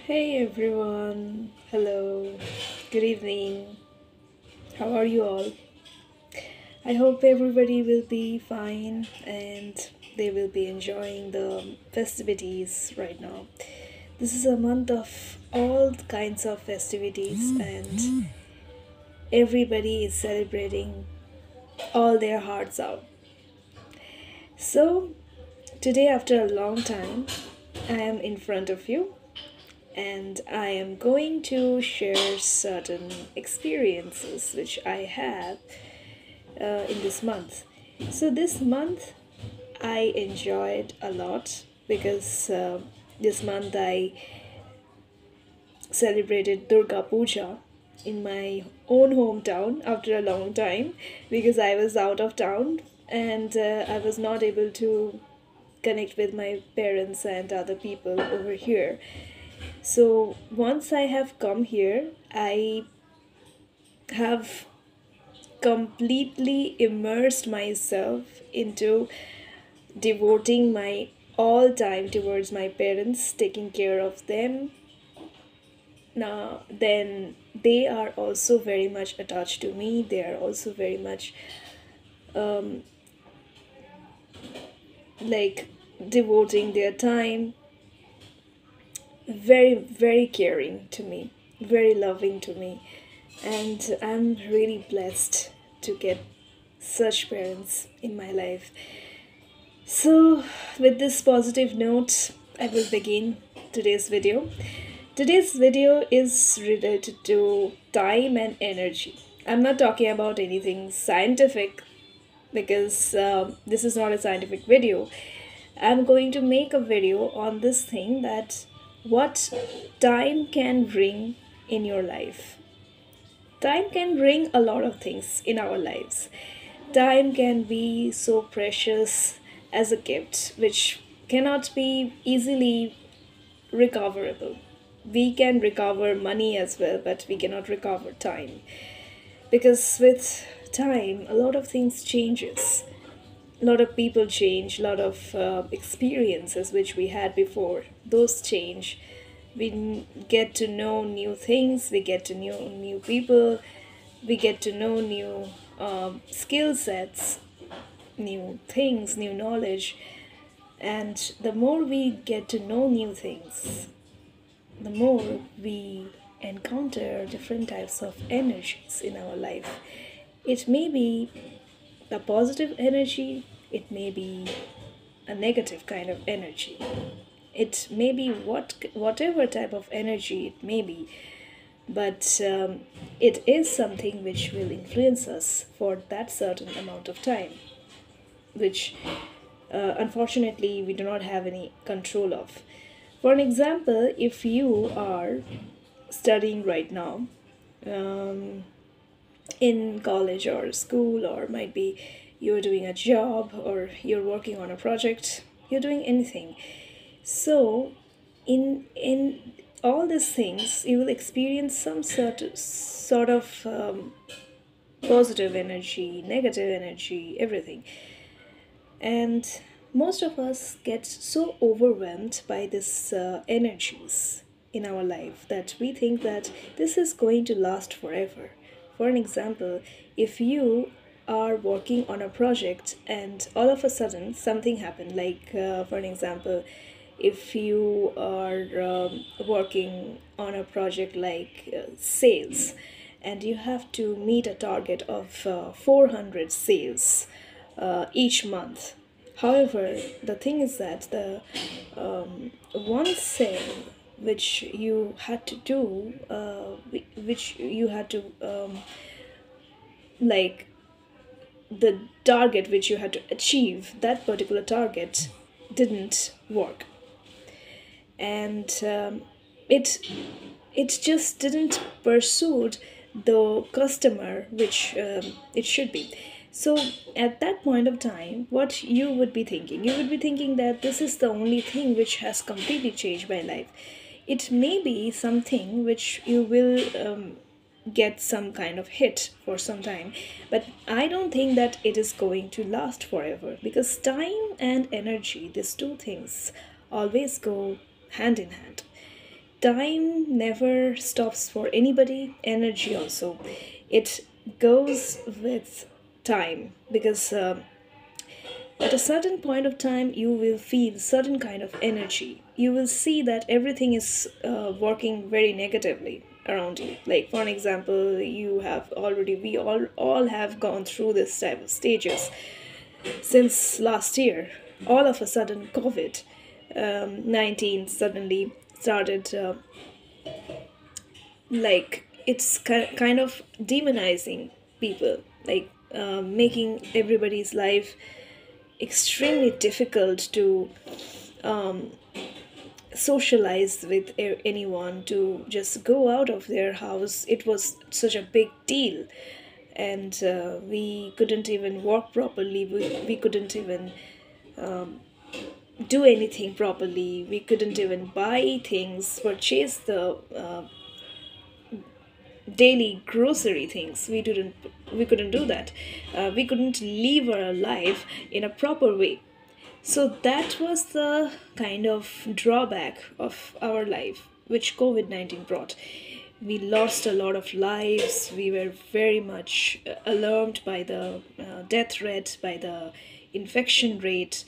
Hey everyone, hello, good evening. How are you all? I hope everybody will be fine and they will be enjoying the festivities right now. This is a month of all kinds of festivities, and everybody is celebrating all their hearts out. So, today, after a long time, I am in front of you and I am going to share certain experiences which I have in this month. So, this month I enjoyed a lot because this month I celebrated Durga Puja in my own hometown after a long time because I was out of town and I was not able to connect with my parents and other people over here. So once I have come here, I have completely immersed myself into devoting my all time towards my parents, taking care of them. Now, then they are also very much attached to me. They are also very much um, like devoting their time, very, very caring to me, very loving to me. And I'm really blessed to get such parents in my life. So, with this positive note, I will begin today's video. Today's video is related to time and energy. I'm not talking about anything scientific because this is not a scientific video. I'm going to make a video on this thing that what time can bring in your life. Time can bring a lot of things in our lives. Time can be so precious as a gift which cannot be easily recoverable. We can recover money as well, but we cannot recover time. Because with time, a lot of things changes. A lot of people change, a lot of experiences which we had before, those change. Get to know new things, we get to know new people, we get to know new skill sets, new things, new knowledge. And the more we get to know new things, the more we encounter different types of energies in our life. It may be a positive energy, it may be a negative kind of energy. It may be whatever type of energy it may be, but it is something which will influence us for that certain amount of time, which unfortunately we do not have any control of. For an example, if you are studying right now um, in college or school, or might be you're doing a job or you're working on a project, you're doing anything. So, in all these things, you will experience some sort of positive energy, negative energy, everything. And most of us get so overwhelmed by this energies in our life that we think that this is going to last forever. For an example, if you are working on a project and all of a sudden something happened, like for an example, if you are working on a project like sales and you have to meet a target of 400 sales each month. However, the thing is that the one sale which you had to do, which you had to like the target which you had to achieve, that particular target didn't work, and it it just didn't pursue the customer which it should be. So at that point of time, what you would be thinking, you would be thinking that this is the only thing which has completely changed my life. It may be something which you will get some kind of hit for some time, but I don't think that it is going to last forever, because time and energy, these two things always go hand in hand. time never stops for anybody, energy also. It goes with time because at a certain point of time you will feel certain kind of energy. You will see that everything is working very negatively around you. Like for an example, you have already we all have gone through this type of stages since last year. All of a sudden COVID 19 suddenly started, like it's kind of demonizing people, like making everybody's life extremely difficult to socialize with anyone, to just go out of their house. It was such a big deal, and we couldn't even walk properly. We couldn't even do anything properly. We couldn't even buy things, purchase the daily grocery things. We couldn't do that. We couldn't live our life in a proper way. So that was the kind of drawback of our life which COVID 19 brought. We lost a lot of lives. We were very much alarmed by the death rate, by the infection rate.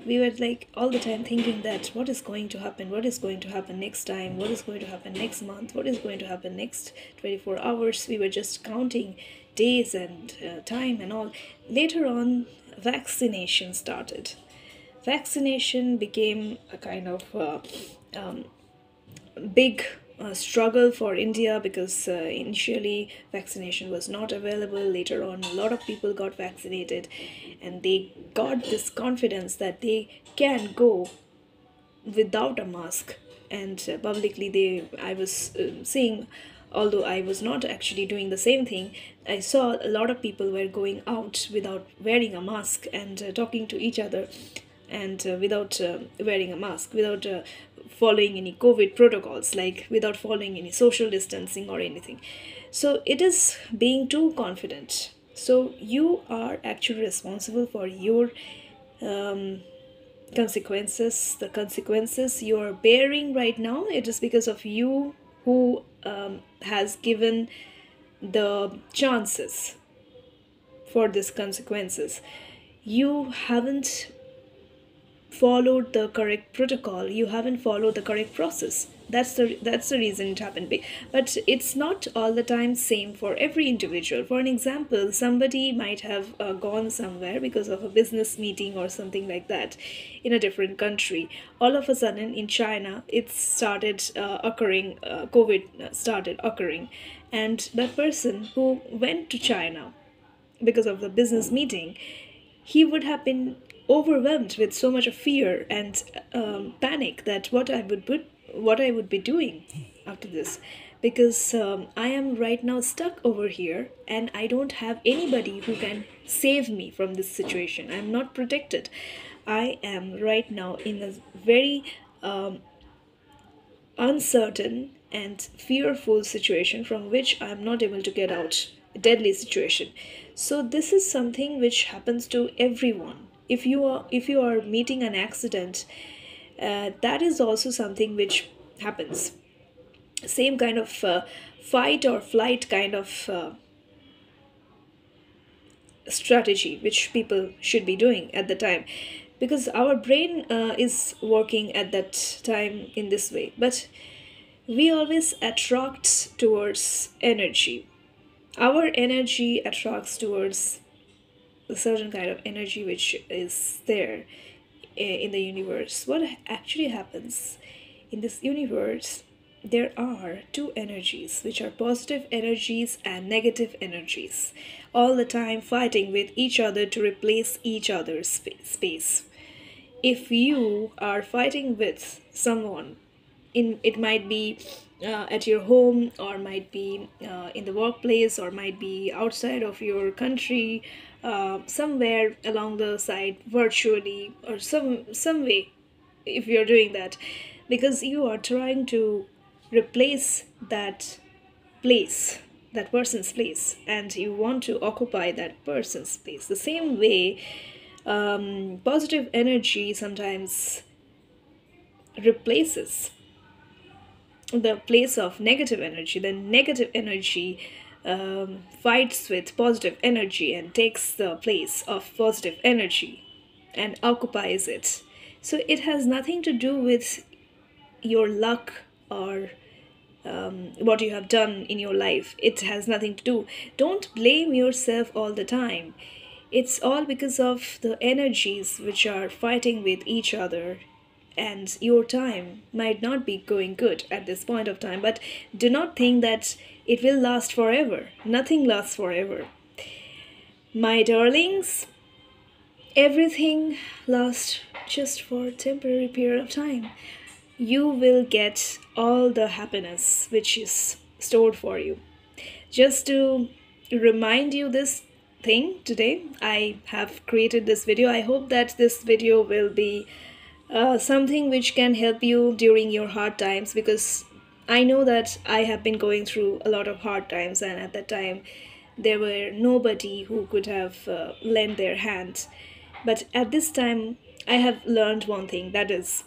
We were like all the time thinking that what is going to happen, what is going to happen next time, what is going to happen next month, what is going to happen next 24 hours. We were just counting days and time and all. Later on, vaccination started. Vaccination became a kind of big struggle for India because initially vaccination was not available. Later on, a lot of people got vaccinated, and they got this confidence that they can go without a mask. And publicly, I was seeing, although I was not actually doing the same thing, I saw a lot of people were going out without wearing a mask and talking to each other, and without wearing a mask, without following any COVID protocols, like without following any social distancing or anything. So it is being too confident. So you are actually responsible for your consequences. The consequences you are bearing right now, it is because of you who has given the chances for these consequences. You haven't followed the correct protocol, you haven't followed the correct process. That's the reason it happened. But it's not all the time same for every individual. For an example, somebody might have gone somewhere because of a business meeting or something like that in a different country. All of a sudden in China it started occurring, COVID started occurring, and that person who went to China because of the business meeting, he would have been overwhelmed with so much of fear and panic that what I would be doing after this, because I am right now stuck over here and I don't have anybody who can save me from this situation. I'm not protected. I am right now in a very uncertain and fearful situation from which I am not able to get out. A deadly situation. So this is something which happens to everyone. If you are meeting an accident, that is also something which happens. Same kind of fight or flight kind of strategy which people should be doing at the time, because our brain is working at that time in this way. But we always attract towards energy. Our energy attracts towards a certain kind of energy which is there in the universe. What actually happens in this universe, there are two energies, which are positive energies and negative energies, all the time fighting with each other to replace each other's space. If you are fighting with someone, in it might be at your home, or might be in the workplace, or might be outside of your country, somewhere along the side virtually, or some way, if you're doing that, because you are trying to replace that place, that person's place, and you want to occupy that person's place. The same way, positive energy sometimes replaces the place of negative energy, the negative energy fights with positive energy and takes the place of positive energy and occupies it. So it has nothing to do with your luck or what you have done in your life. It has nothing to do. Don't blame yourself all the time. It's all because of the energies which are fighting with each other, and your time might not be going good at this point of time. But do not think that it will last forever. Nothing lasts forever. My darlings, everything lasts just for a temporary period of time. You will get all the happiness which is stored for you. Just to remind you this thing today, I have created this video. I hope that this video will be something which can help you during your hard times, because I know that I have been going through a lot of hard times, and at that time there were nobody who could have lent their hand. But at this time, I have learned one thing, that is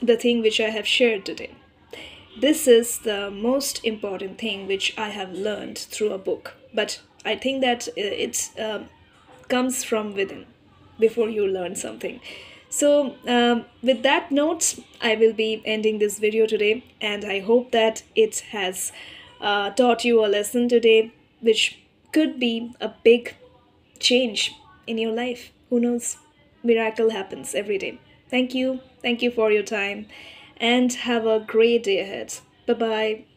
the thing which I have shared today. This is the most important thing which I have learned through a book, but I think that it comes from within before you learn something. So, with that note, I will be ending this video today, and I hope that it has taught you a lesson today, which could be a big change in your life. Who knows? Miracle happens every day. Thank you. Thank you for your time, and have a great day ahead. Bye bye.